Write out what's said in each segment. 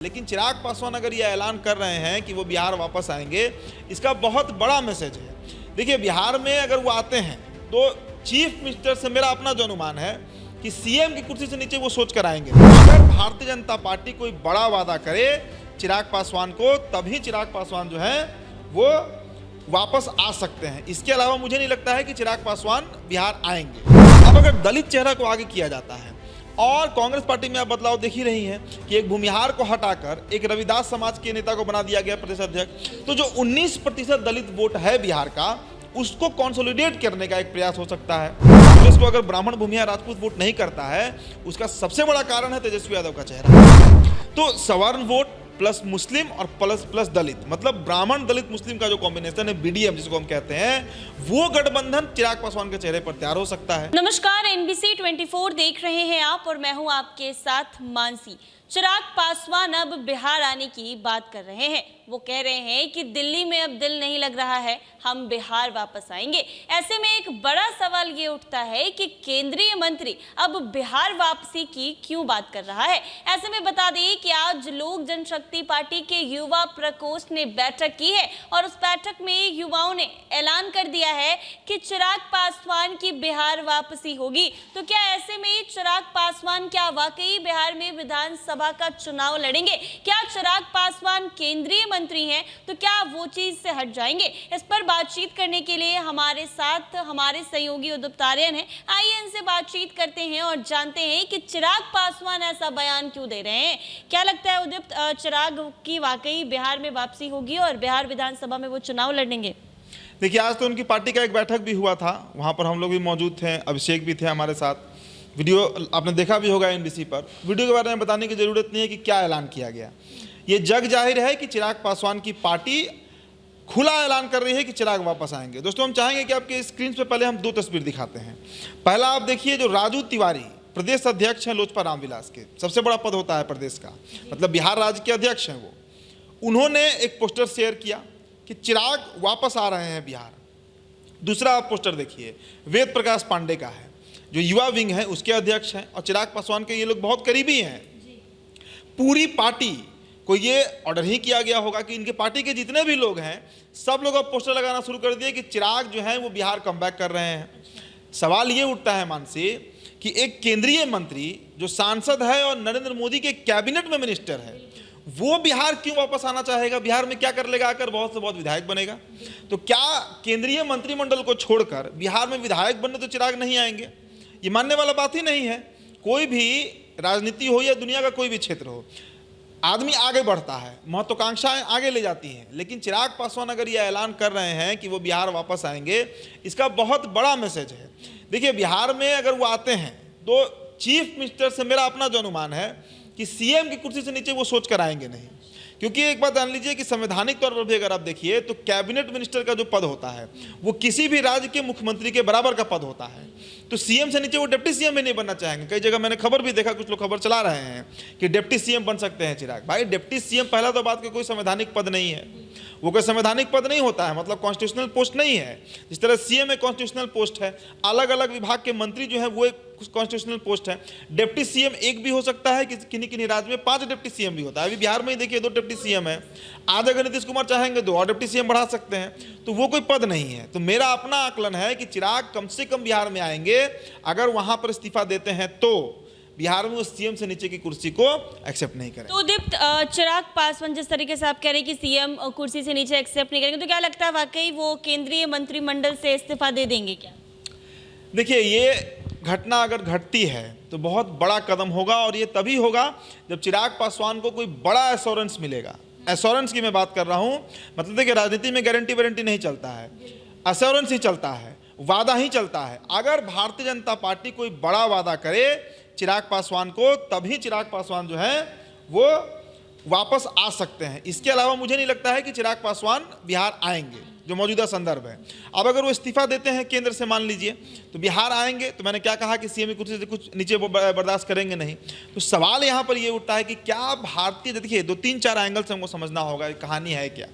लेकिन चिराग पासवान अगर ये ऐलान कर रहे हैं कि वो बिहार वापस आएंगे, इसका बहुत बड़ा मैसेज है। देखिए, बिहार में अगर वो आते हैं तो चीफ मिनिस्टर से मेरा अपना जो अनुमान है कि सीएम की कुर्सी से नीचे वो सोच कर आएंगे। अगर भारतीय जनता पार्टी कोई बड़ा वादा करे चिराग पासवान को, तभी चिराग पासवान जो है वो वापस आ सकते हैं। इसके अलावा मुझे नहीं लगता है कि चिराग पासवान बिहार आएंगे। अब अगर दलित चेहरा को आगे किया जाता है और कांग्रेस पार्टी में आप बदलाव देख ही रही हैं कि एक भूमिहार को हटाकर एक रविदास समाज के नेता को बना दिया गया प्रदेश अध्यक्ष, तो जो 19% दलित वोट है बिहार का, उसको कंसोलिडेट करने का एक प्रयास हो सकता है। कांग्रेस को अगर ब्राह्मण भूमिहार राजपूत वोट नहीं करता है, उसका सबसे बड़ा कारण है तेजस्वी यादव का चेहरा। तो सवर्ण वोट प्लस मुस्लिम और प्लस दलित, मतलब ब्राह्मण दलित मुस्लिम का जो कॉम्बिनेशन है, बीडीएम जिसको हम कहते हैं, वो गठबंधन चिराग पासवान के चेहरे पर तैयार हो सकता है। नमस्कार, NBC 24 देख रहे हैं आप और मैं हूं आपके साथ मानसी। चिराग पासवान अब बिहार आने की बात कर रहे हैं। वो कह रहे हैं कि दिल्ली में अब दिल नहीं लग रहा है, हम बिहार वापस आएंगे। ऐसे में एक बड़ा सवाल ये उठता है कि केंद्रीय मंत्री अब बिहार वापसी की क्यों बात कर रहा है। ऐसे में बता दें कि आज लोक जनशक्ति पार्टी के युवा प्रकोष्ठ ने बैठक की है और उस बैठक में युवाओं ने ऐलान कर दिया है कि चिराग पासवान की बिहार वापसी होगी। तो क्या ऐसे में चिराग पासवान क्या वाकई बिहार में विधानसभा का चुनाव लड़ेंगे? क्या चिराग पासवान केंद्रीय मंत्री हैं तो क्या वो चीज से हट जाएंगे? इस पर बातचीत करने के लिए हमारे साथ हमारे सहयोगी उदिप्त आर्यन हैं। आइए इनसे बातचीत करते हैं और जानते हैं कि चिराग पासवान ऐसा बयान क्यों दे रहे हैं। क्या लगता है उदिप्त, चिराग की वाकई बिहार में वापसी होगी और बिहार विधानसभा में वो चुनाव लड़ेंगे? देखिए, आज तो उनकी पार्टी का एक बैठक भी हुआ था, वहाँ पर हम लोग भी मौजूद थे, अभिषेक भी थे हमारे साथ। वीडियो आपने देखा भी होगा NBC पर। वीडियो के बारे में बताने की जरूरत नहीं है कि क्या ऐलान किया गया। ये जग जाहिर है कि चिराग पासवान की पार्टी खुला ऐलान कर रही है कि चिराग वापस आएंगे। दोस्तों, हम चाहेंगे कि आपके स्क्रीन पे पहले हम दो तस्वीर दिखाते हैं। पहला आप देखिए, जो राजू तिवारी प्रदेश अध्यक्ष हैं लोजपा रामविलास के, सबसे बड़ा पद होता है प्रदेश का, मतलब बिहार राज्य के अध्यक्ष हैं वो। उन्होंने एक पोस्टर शेयर किया कि चिराग वापस आ रहे हैं बिहार। दूसरा आप पोस्टर देखिए, वेद प्रकाश पांडे का है, जो युवा विंग है उसके अध्यक्ष हैं और चिराग पासवान के ये लोग बहुत करीबी हैं। पूरी पार्टी को ये ऑर्डर ही किया गया होगा कि इनके पार्टी के जितने भी लोग हैं, सब लोग अब पोस्टर लगाना शुरू कर दिए कि चिराग जो है वो बिहार कमबैक कर रहे हैं। सवाल ये उठता है मानसी कि एक केंद्रीय मंत्री जो सांसद है और नरेंद्र मोदी के कैबिनेट में मिनिस्टर है, वो बिहार क्यों वापस आना चाहेगा? बिहार में क्या कर लेगा आकर? बहुत से बहुत विधायक बनेगा। तो क्या केंद्रीय मंत्रिमंडल को छोड़कर बिहार में विधायक बनने तो चिराग नहीं आएंगे? ये मानने वाला बात ही नहीं है। कोई भी राजनीति हो या दुनिया का कोई भी क्षेत्र हो, आदमी आगे बढ़ता है, महत्वाकांक्षाएं आगे ले जाती हैं। लेकिन चिराग पासवान अगर ये ऐलान कर रहे हैं कि वो बिहार वापस आएंगे, इसका बहुत बड़ा मैसेज है। देखिए, बिहार में अगर वो आते हैं तो चीफ मिनिस्टर से मेरा अपना जो अनुमान है कि सीएम की कुर्सी से नीचे वो सोच कर आएंगे नहीं। क्योंकि एक बात जान लीजिए कि संवैधानिक तौर पर भी अगर आप देखिए तो कैबिनेट मिनिस्टर का जो पद होता है वो किसी भी राज्य के मुख्यमंत्री के बराबर का पद होता है। तो सीएम से नीचे वो डिप्टी सीएम भी नहीं बनना चाहेंगे। कई जगह मैंने खबर भी देखा, कुछ लोग खबर चला रहे हैं कि डिप्टी सीएम बन सकते हैं चिराग। भाई, डिप्टी सीएम पहला तो बात का कोई संवैधानिक पद नहीं है, वो कोई संवैधानिक पद नहीं होता है, मतलब कॉन्स्टिट्यूशनल पोस्ट नहीं है। जिस तरह सीएम एक कॉन्स्टिट्यूशनल पोस्ट है, अलग अलग विभाग के मंत्री जो है वो एक कॉन्स्टिट्यूशनल पोस्ट है। डिप्टी सीएम एक भी हो सकता है, किन्हीं किन्हीं राज्य में 5 डिप्टी सीएम भी होता है। अभी बिहार में ही देखिए 2 डिप्टी सीएम है। आज अगर नीतीश कुमार चाहेंगे 2 और डिप्टी सीएम बढ़ा सकते हैं, तो वो कोई पद नहीं है। तो मेरा अपना आकलन है कि चिराग कम से कम बिहार में आएंगे। अगर वहां पर इस्तीफा देते हैं तो बिहार में उस सीएम से नीचे की कुर्सी को एक्सेप्ट नहीं करेंगे। तो उदिप्त, चिराग पासवान जिस तरीके से आप कह रहे हैं कि सीएम कुर्सी से नीचे एक्सेप्ट नहीं करेंगे, तो क्या लगता है वाकई वो केंद्रीय मंत्रिमंडल से इस्तीफा दे देंगे क्या? देखिए, ये घटना अगर घटती है तो बहुत बड़ा कदम होगा, और ये तभी होगा जब चिराग पासवान को कोई बड़ा एश्योरेंस मिलेगा। एश्योरेंस की मैं बात कर रहा हूं, मतलब देखिए, राजनीति में गारंटी वारंटी नहीं चलता है, एश्योरेंस ही चलता है, वादा ही चलता है। अगर भारतीय जनता पार्टी कोई बड़ा वादा करे चिराग पासवान को, तभी चिराग पासवान जो है वो वापस आ सकते हैं। इसके अलावा मुझे नहीं लगता है कि चिराग पासवान बिहार आएंगे, जो मौजूदा संदर्भ है। अब अगर वो इस्तीफा देते हैं केंद्र से, मान लीजिए, तो बिहार आएंगे, तो मैंने क्या कहा कि सीएम की कुर्सी से कुछ नीचे वो बर्दाश्त करेंगे नहीं। तो सवाल यहाँ पर ये उठता है कि क्या भारतीय, देखिए 2-3-4 एंगल से हमको समझना होगा कहानी है क्या।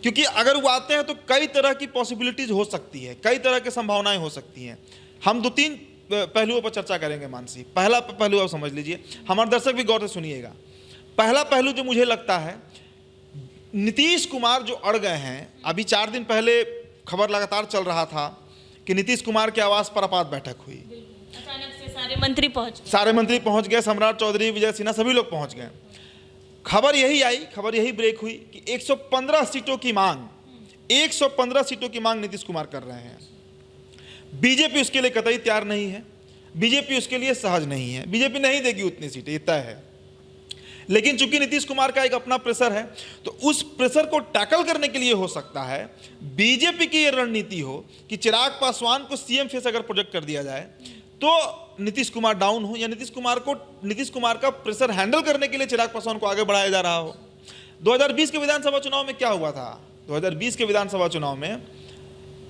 क्योंकि अगर वो आते हैं तो कई तरह की पॉसिबिलिटीज हो सकती है, कई तरह की संभावनाएं हो सकती हैं। हम 2-3 पहलुओं पर चर्चा करेंगे मानसी। पहला पहलू आप समझ लीजिए, हमारे दर्शक भी गौर से सुनिएगा। पहला पहलू जो मुझे लगता है, नीतीश कुमार जो अड़ गए हैं, अभी 4 दिन पहले खबर लगातार चल रहा था कि नीतीश कुमार के आवास पर आपात बैठक हुई, अचानक से सारे मंत्री पहुंच गए, सम्राट चौधरी, विजय सिन्हा, सभी लोग पहुंच गए। खबर यही ब्रेक हुई कि 115 सीटों की मांग 115 सीटों की मांग नीतीश कुमार कर रहे हैं। बीजेपी उसके लिए कतई तैयार नहीं है, बीजेपी उसके लिए सहज नहीं है, बीजेपी नहीं देगी उतनी सीटें, ये तय है। लेकिन चूंकि नीतीश कुमार का एक अपना प्रेशर है, तो उस प्रेशर को टैकल करने के लिए हो सकता है बीजेपी की ये रणनीति हो कि चिराग पासवान को सीएम फेस अगर प्रोजेक्ट कर दिया जाए तो नीतीश कुमार डाउन हो, या नीतीश कुमार का प्रेशर हैंडल करने के लिए चिराग पासवान को आगे बढ़ाया जा रहा हो। 2020 के विधानसभा चुनाव में क्या हुआ था? 2020 के विधानसभा चुनाव में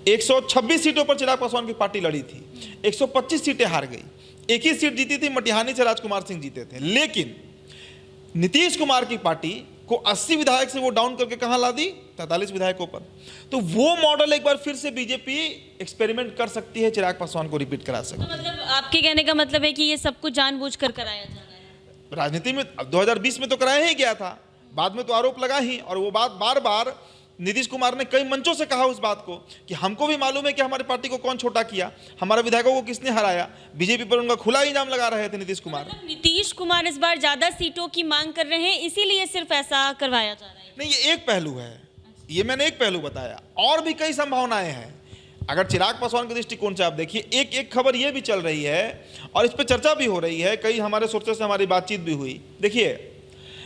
126 सीटों पर चिराग पासवान की पार्टी लड़ी थी, 125 सीटें हार गई, एक ही सीट जीती थी, मटिहानी से राजकुमार सिंह जीते थे। लेकिन नीतीश कुमार की पार्टी को 80 विधायक से वो डाउन करके कहां ला दी? 43 विधायकों पर। तो वो मॉडल एक बार फिर से बीजेपी एक्सपेरिमेंट कर सकती है, चिराग पासवान को रिपीट करा सकती है। तो मतलब आपके कहने का मतलब है कि ये सब कुछ जानबूझकर कराया जा रहा है? राजनीति में 2020 में तो कराया ही गया था, बाद में तो आरोप लगा ही, और वो बात बार बार नीतीश कुमार ने कई मंचों से कहा उस बात को कि हमको भी मालूम है कि हमारी पार्टी को कौन छोटा किया, हमारे विधायकों को किसने हराया। बीजेपी पर उनका खुला इल्जाम लगा रहे थे नीतीश कुमार। मतलब नीतीश कुमार इस बार ज्यादा सीटों की मांग कर रहे हैं, इसीलिए सिर्फ ऐसा करवाया जा रहा है? नहीं, ये एक पहलू है, ये मैंने एक पहलू बताया, और भी कई संभावनाएं हैं। अगर चिराग पासवान के दृष्टिकोण से आप देखिए, एक खबर ये भी चल रही है और इस पर चर्चा भी हो रही है, कई हमारे सोर्सेस से हमारी बातचीत भी हुई। देखिए,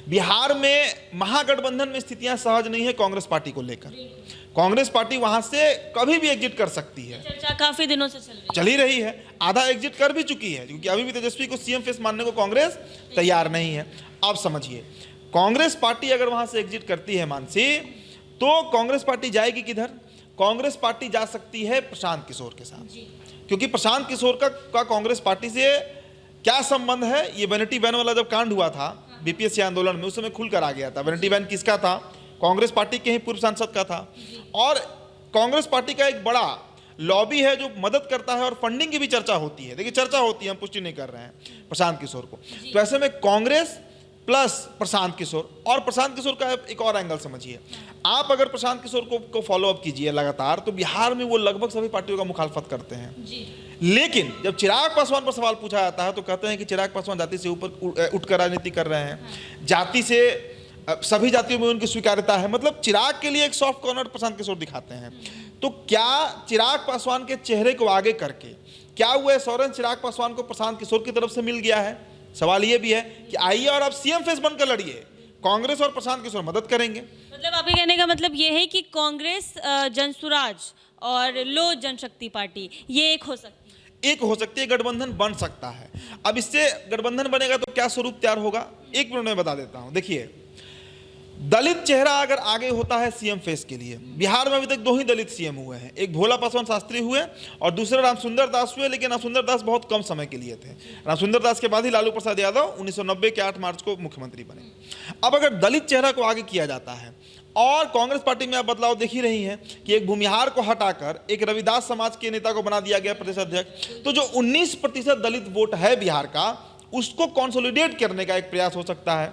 बिहार में महागठबंधन में स्थितियां सहज नहीं है कांग्रेस पार्टी को लेकर। कांग्रेस पार्टी वहां से कभी भी एग्जिट कर सकती है, चर्चा काफी दिनों से चल ही रही है, आधा एग्जिट कर भी चुकी है, क्योंकि अभी भी तेजस्वी को सीएम फेस मानने को कांग्रेस तैयार नहीं है। अब समझिए, कांग्रेस पार्टी अगर वहां से एग्जिट करती है मानसी, तो कांग्रेस पार्टी जाएगी किधर? कांग्रेस पार्टी जा सकती है प्रशांत किशोर के साथ, क्योंकि प्रशांत किशोर का कांग्रेस पार्टी से क्या संबंध है? ये वैनिटी वैन वाला जब कांड हुआ था बीपीएससी आंदोलन में, उस समय खुलकर आ गया था। वैनिटी वैन किसका था? कांग्रेस पार्टी के ही पूर्व सांसद का था। और कांग्रेस पार्टी का एक बड़ा लॉबी है जो मदद करता है, और फंडिंग की भी चर्चा होती है। देखिए, चर्चा होती है, हम पुष्टि नहीं कर रहे हैं प्रशांत किशोर को। तो ऐसे में कांग्रेस प्लस प्रशांत किशोर, और प्रशांत किशोर का एक और एंगल समझिए आप। अगर प्रशांत किशोर को फॉलो अप कीजिए लगातार, तो बिहार में वो लगभग सभी पार्टियों का मुखालफत करते हैं। लेकिन जब चिराग पासवान पर सवाल पूछा जाता है तो कहते हैं कि चिराग पासवान जाति से ऊपर उठकर राजनीति कर रहे हैं, जाति से सभी जातियों में उनकी स्वीकार्यता है। मतलब चिराग के लिए एक सॉफ्ट कॉर्नर प्रशांत किशोर दिखाते हैं। तो क्या चिराग पासवान के चेहरे को आगे करके क्या हुआ एश्योरेंस चिराग पासवान को प्रशांत किशोर की तरफ से मिल गया है? सवाल ये भी है कि आइए और आप सीएम फेस बनकर लड़िए, कांग्रेस और प्रशांत किशोर मदद करेंगे। मतलब आपके कहने का मतलब ये है कि कांग्रेस, जनसुराज और लोक जनशक्ति पार्टी, ये एक हो सकती है, गठबंधन बन सकता है। अब इससे गठबंधन बनेगा तो क्या स्वरूप तैयार होगा, एक मिनट में बता देता हूं। देखिए, दलित चेहरा अगर आगे होता है सीएम फेस के लिए, बिहार में अभी तक 2 ही दलित सीएम हुए हैं, एक भोला पासवान शास्त्री हुए और दूसरे रामसुंदर दास हुए, लेकिन रामसुंदर दास बहुत कम समय के लिए थे। रामसुंदर दास के बाद ही लालू प्रसाद यादव 1990 के 8 मार्च को मुख्यमंत्री बने। अब अगर दलित चेहरा को आगे किया जाता है, और कांग्रेस पार्टी में आप बदलाव देख ही रही हैं कि एक भूमिहार को हटाकर एक रविदास समाज के नेता को बना दिया गया प्रदेश अध्यक्ष, तो जो 19% दलित वोट है बिहार का, उसको कंसोलिडेट करने का एक प्रयास हो सकता है,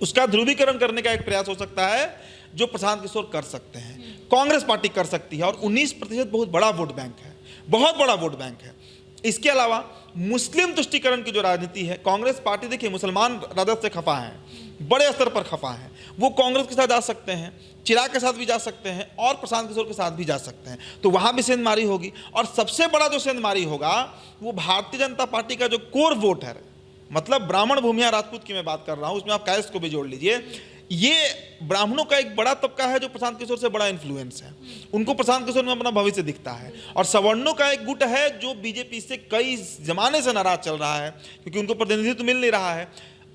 उसका ध्रुवीकरण करने का एक प्रयास हो सकता है, जो प्रशांत किशोर कर सकते हैं, कांग्रेस पार्टी कर सकती है। और 19% बहुत बड़ा वोट बैंक है, बहुत बड़ा वोट बैंक है। इसके अलावा मुस्लिम तुष्टीकरण की जो राजनीति है, कांग्रेस पार्टी देखिए मुसलमान राजद से खफा है, बड़े स्तर पर खफा है, वो कांग्रेस के साथ जा सकते हैं, चिराग के साथ भी जा सकते हैं, और प्रशांत किशोर के साथ भी जा सकते हैं। तो वहां भी सेंधमारी होगी। और सबसे बड़ा जो सेंधमारी होगा वो भारतीय जनता पार्टी का जो कोर वोट है, मतलब ब्राह्मण, भूमिया, राजपूत की मैं बात कर रहा हूं, उसमें आप कायस्थ को भी जोड़ लीजिए। ये ब्राह्मणों का एक बड़ा तबका है जो प्रशांत किशोर से बड़ा इन्फ्लुएंस है, उनको प्रशांत किशोर में अपना भविष्य दिखता है। और सवर्णों का एक गुट है जो बीजेपी से कई जमाने से नाराज चल रहा है, क्योंकि उनको प्रतिनिधित्व मिल नहीं रहा है।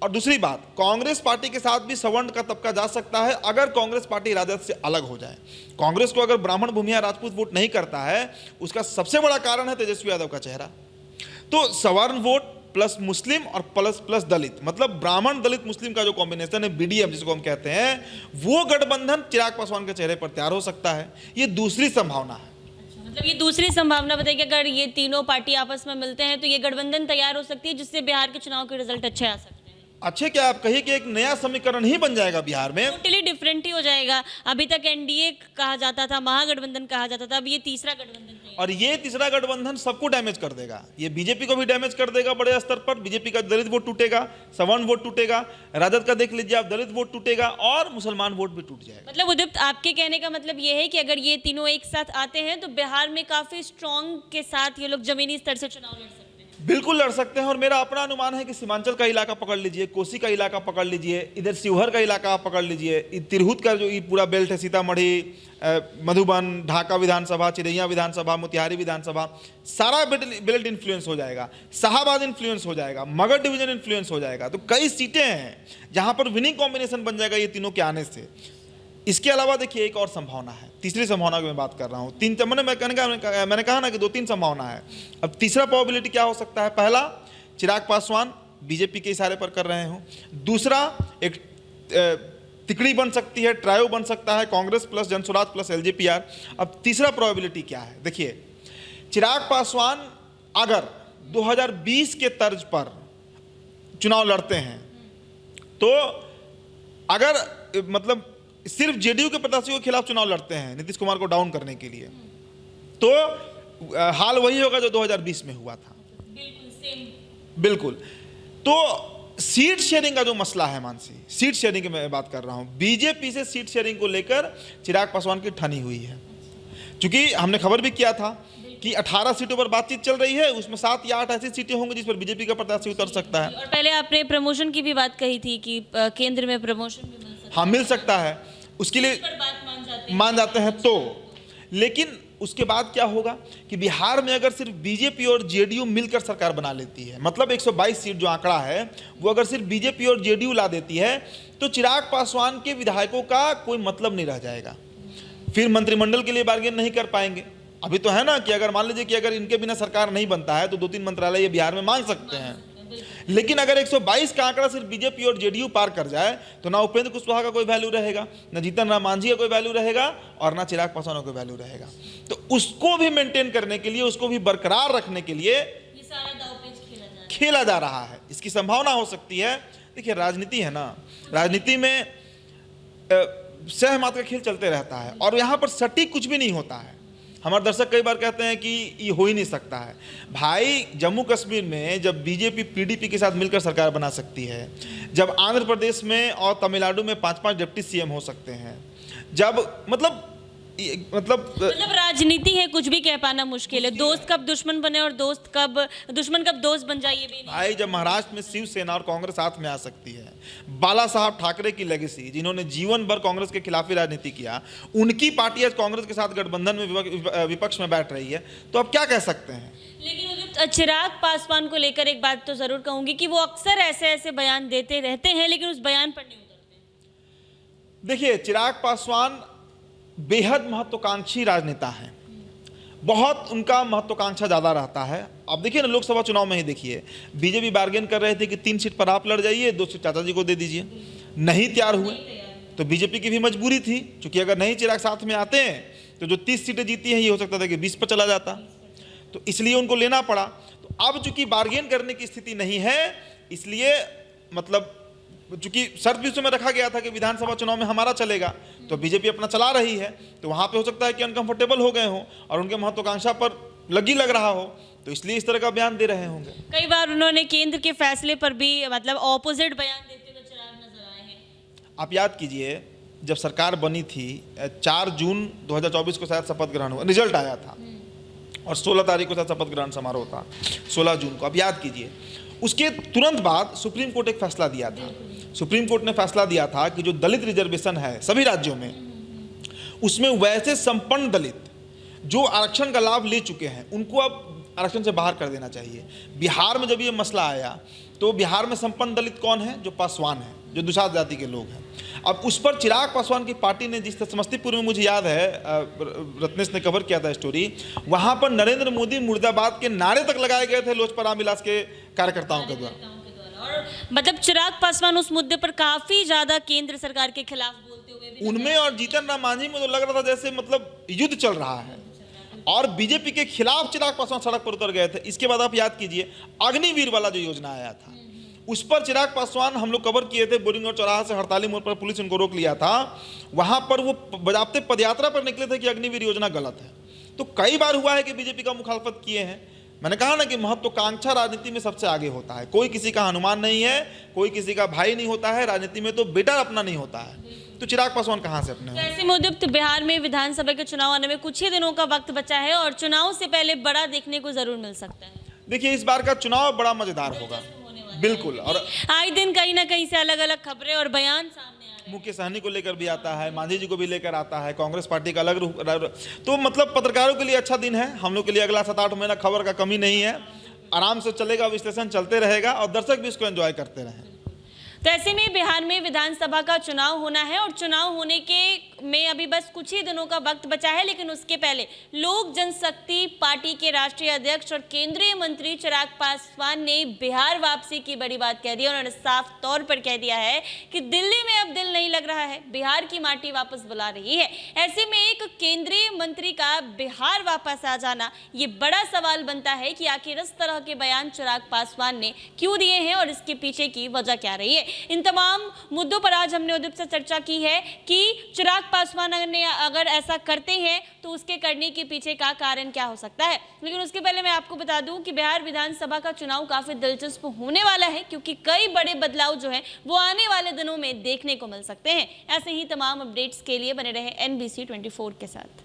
और दूसरी बात, कांग्रेस पार्टी के साथ भी सवर्ण का तबका जा सकता है अगर कांग्रेस पार्टी राजद से अलग हो जाए। कांग्रेस को अगर ब्राह्मण, भूमिया, राजपूत वोट नहीं करता है, उसका सबसे बड़ा कारण है तेजस्वी यादव का चेहरा। तो सवर्ण वोट प्लस मुस्लिम और प्लस दलित, मतलब ब्राह्मण, दलित, मुस्लिम का जो कॉम्बिनेशन है, बीडीएम जिसको हम कहते हैं, वो गठबंधन चिराग पासवान के चेहरे पर तैयार हो सकता है। ये दूसरी संभावना है। मतलब ये दूसरी संभावना बताइए कि अगर ये तीनों पार्टी आपस में मिलते हैं तो ये गठबंधन तैयार हो सकती है, जिससे बिहार के चुनाव के रिजल्ट अच्छे आ सकते हैं। अच्छे क्या आप कहिए कि एक नया समीकरण ही बन जाएगा बिहार में। टोटली डिफरेंट ही हो जाएगा। अभी तक एनडीए कहा जाता था, महागठबंधन कहा जाता था, अब ये तीसरा गठबंधन है। और ये तीसरा गठबंधन सबको डैमेज कर देगा। ये बीजेपी को भी डैमेज कर देगा बड़े स्तर पर। बीजेपी का दलित वोट टूटेगा, सवर्ण वोट टूटेगा, राजद का देख लीजिए आप, दलित वोट टूटेगा और मुसलमान वोट भी टूट जाएगा। मतलब उदीप्त, आपके कहने का मतलब ये है कि अगर ये तीनों एक साथ आते हैं तो बिहार में काफी स्ट्रॉन्ग के साथ ये लोग जमीनी स्तर से चुनाव लड़ सकते हैं। बिल्कुल लड़ सकते हैं। और मेरा अपना अनुमान है कि सीमांचल का इलाका पकड़ लीजिए, कोसी का इलाका पकड़ लीजिए, इधर शिवहर का इलाका आप पकड़ लीजिए, तिरहुत का जो ये पूरा बेल्ट है, सीतामढ़ी, मधुबन, ढाका विधानसभा, चिरैया विधानसभा, मोतिहारी विधानसभा, सारा बेल्ट इन्फ्लुएंस हो जाएगा। शाहाबाद इन्फ्लुएंस हो जाएगा, मगध डिवीजन इन्फ्लुएंस हो जाएगा। तो कई सीटें हैं जहां पर विनिंग कॉम्बिनेशन बन जाएगा ये तीनों के आने से। इसके अलावा देखिए एक और संभावना है, तीसरी संभावना की मैं बात कर रहा हूँ। मैंने कहा ना कि 2-3 संभावना है। अब तीसरा प्रोबेबिलिटी क्या हो सकता है? पहला, चिराग पासवान बीजेपी के इशारे पर कर रहे हो। दूसरा, एक तिकड़ी बन सकती है, ट्रायो बन सकता है, Congress plus Jan Suraaj plus LJPR. अब तीसरा प्रोबेबिलिटी क्या है? देखिए, चिराग पासवान अगर 2020 के तर्ज पर चुनाव लड़ते हैं तो अगर मतलब सिर्फ जेडीयू के प्रत्याशियों के खिलाफ चुनाव लड़ते हैं नीतीश कुमार को डाउन करने के लिए, तो हाल वही होगा जो 2020 में हुआ था। बिल्कुल सेम। बिल्कुल। तो सीट शेयरिंग का जो मसला है मानसी, सीट शेयरिंग की मैं बात कर रहा हूं, बीजेपी से सीट शेयरिंग को लेकर चिराग पासवान की ठनी हुई है। क्योंकि हमने खबर भी किया था कि 18 सीटों पर बातचीत चल रही है, उसमें 7 या 8 ऐसी सीटें होंगी जिस पर बीजेपी का प्रत्याशी उतर सकता है। और पहले आपने प्रमोशन की भी बात कही थी कि केंद्र में प्रमोशन भी मिल सकता है। हाँ, मिल सकता है, उसके लिए पर बात मान जाते हैं तो। लेकिन उसके बाद क्या होगा कि बिहार में अगर सिर्फ बीजेपी और जेडीयू मिलकर सरकार बना लेती है, मतलब 122 सीट जो आंकड़ा है वो अगर सिर्फ बीजेपी और जेडीयू ला देती है, तो चिराग पासवान के विधायकों का कोई मतलब नहीं रह जाएगा। फिर मंत्रिमंडल के लिए बार्गेन नहीं कर पाएंगे। अभी तो है ना कि अगर मान लीजिए कि अगर इनके बिना सरकार नहीं बनता है तो 2-3 मंत्रालय ये बिहार में मांग सकते हैं। लेकिन अगर 122 का आंकड़ा सिर्फ बीजेपी और जेडीयू पार कर जाए तो ना उपेंद्र कुशवाहा का कोई वैल्यू रहेगा, ना जीतन राम मांझी का कोई वैल्यू रहेगा और ना चिराग पासवान का कोई वैल्यू रहेगा। तो उसको भी मेंटेन करने के लिए, उसको भी बरकरार रखने के लिए ये सारा दांवपेच खेला जा रहा है। इसकी संभावना हो सकती है। देखिए, राजनीति है ना, राजनीति में सहमत का खेल चलते रहता है और यहाँ पर सटीक कुछ भी नहीं होता है। हमारे दर्शक कई बार कहते हैं कि ये हो ही नहीं सकता है। भाई, जम्मू कश्मीर में जब बीजेपी पीडीपी के साथ मिलकर सरकार बना सकती है, जब आंध्र प्रदेश में और तमिलनाडु में 5-5 डिप्टी सीएम हो सकते हैं, जब मतलब राजनीति है, कुछ भी कह पाना मुश्किल है। दोस्त कब दुश्मन बने और दुश्मन कब दोस्त बन जाए ये भी नहीं। भाई, जब महाराष्ट्र में शिवसेना और कांग्रेस साथ में आ सकती है, बाला साहब ठाकरे की लेगेसी, जिन्होंने जीवन भर कांग्रेस के खिलाफ ही राजनीति किया, उनकी पार्टी आज कांग्रेस के साथ गठबंधन में विपक्ष में बैठ रही है, तो अब क्या कह सकते हैं। लेकिन चिराग पासवान को लेकर एक बात तो जरूर कहूंगी कि वो अक्सर ऐसे बयान देते रहते हैं लेकिन उस बयान पर नहीं उतरते। देखिए, चिराग पासवान बेहद महत्वाकांक्षी राजनेता हैं, बहुत उनका महत्वाकांक्षा ज़्यादा रहता है। अब देखिए ना, लोकसभा चुनाव में ही देखिए, बीजेपी बार्गेन कर रहे थे कि 3 सीट पर आप लड़ जाइए, 2 सीट चाचा जी को दे दीजिए, नहीं तैयार हुए। तो बीजेपी की भी मजबूरी थी, क्योंकि अगर नहीं चिराग साथ में आते हैं तो जो 30 सीटें जीती हैं ये हो सकता था कि 20 पर चला जाता, तो इसलिए उनको लेना पड़ा। तो अब चूंकि बार्गेन करने की स्थिति नहीं है, इसलिए मतलब चूंकि शर्त भी उसमें रखा गया था कि विधानसभा चुनाव में हमारा चलेगा, तो बीजेपी अपना चला रही है, तो वहां पे हो सकता है कि अनकंफर्टेबल हो गए हों और उनके महत्वाकांक्षा पर लग रहा हो, तो इसलिए इस तरह का बयान दे रहे होंगे। कई बार उन्होंने केंद्र के फैसले पर भी मतलब ऑपोजिट बयान देते हुए चिराग नजर आए हैं। आप याद कीजिए, जब सरकार बनी थी 4 जून 2024 को शायद शपथ ग्रहण हुआ, रिजल्ट आया था और 16 तारीख को शायद शपथ ग्रहण समारोह था, 16 जून को। अब याद कीजिए, उसके तुरंत बाद सुप्रीम कोर्ट एक फैसला दिया था। सुप्रीम कोर्ट ने फैसला दिया था कि जो दलित रिजर्वेशन है सभी राज्यों में, उसमें वैसे संपन्न दलित जो आरक्षण का लाभ ले चुके हैं उनको अब आरक्षण से बाहर कर देना चाहिए। बिहार में जब ये मसला आया तो बिहार में संपन्न दलित कौन है? जो पासवान है, जो दुसाध जाति के लोग हैं। अब उस पर चिराग पासवान की पार्टी ने, जिस समस्तीपुर में मुझे याद है रत्नेश ने कवर किया था स्टोरी, वहाँ पर नरेंद्र मोदी मुर्दाबाद के नारे तक लगाए गए थे लोजपा रामविलास के कार्यकर्ताओं के द्वारा। और मतलब चिराग पासवान उस मुद्दे पर काफी ज्यादा केंद्र सरकार के खिलाफ बोलते हुए भी उनमें और जीतन राम मांझी में तो लग रहा था जैसे मतलब युद्ध चल रहा है, और बीजेपी के खिलाफ चिराग पासवान सड़क पर उतर गए थे। इसके बाद आप याद कीजिए, अग्निवीर वाला जो योजना आया था, उस पर चिराग पासवान हम लोग कवर किए थे, बोरिंग और चौराहा से हड़ताली मोड़ पर पुलिस उनको रोक लिया था। वहां पर वो बजाते पदयात्रा पर निकले थे कि अग्निवीर योजना गलत है। तो कई बार हुआ है कि बीजेपी का मुखालफत किए हैं। मैंने कहा ना कि महत्वाकांक्षा राजनीति में सबसे आगे होता है। कोई किसी का हनुमान नहीं है, कोई किसी का भाई नहीं होता है, राजनीति में तो बेटा अपना नहीं होता है। तो चिराग पासवान कहाँ से अपने तो हैं? ऐसे में उद्युक्त बिहार में विधानसभा के चुनाव आने में कुछ ही दिनों का वक्त बचा है और चुनाव से पहले बड़ा देखने को जरूर मिल सकता है। देखिए, इस बार का चुनाव बड़ा मजेदार होगा, बिल्कुल। और आए दिन कहीं ना कहीं से अलग अलग खबरें और बयान सामने आ रहे हैं। मुकेश सहनी को लेकर भी आता है, मांझी जी को भी लेकर आता है, कांग्रेस पार्टी का अलग तो मतलब पत्रकारों के लिए अच्छा दिन है। हम लोग के लिए अगला 7-8 महीना खबर का कमी नहीं है, आराम से चलेगा, विश्लेषण चलते रहेगा और दर्शक भी इसको एंजॉय करते रहें। तो ऐसे में बिहार में विधानसभा का चुनाव होना है और चुनाव होने के में अभी बस कुछ ही दिनों का वक्त बचा है, लेकिन उसके पहले लोक जनशक्ति पार्टी के राष्ट्रीय अध्यक्ष और केंद्रीय मंत्री चिराग पासवान ने बिहार वापसी की बड़ी बात कह दी है। उन्होंने साफ तौर पर कह दिया है कि दिल्ली में अब दिल नहीं लग रहा है, बिहार की माटी वापस बुला रही है। ऐसे में एक केंद्रीय मंत्री का बिहार वापस आ जाना, ये बड़ा सवाल बनता है कि आखिर इस तरह के बयान चिराग पासवान ने क्यों दिए हैं और इसके पीछे की वजह क्या रही है। इन तमाम मुद्दों पर आज हमने उद्युक्त से चर्चा की है कि चिराग पासवान ने अगर ऐसा करते हैं तो उसके करने के पीछे का कारण क्या हो सकता है। लेकिन उसके पहले मैं आपको बता दूं कि बिहार विधानसभा का चुनाव काफी दिलचस्प होने वाला है, क्योंकि कई बड़े बदलाव जो हैं वो आने वाले दिनों में देखने को मिल सकते हैं। ऐसे ही तमाम अपडेट्स के लिए बने रहे NBC 24 के साथ।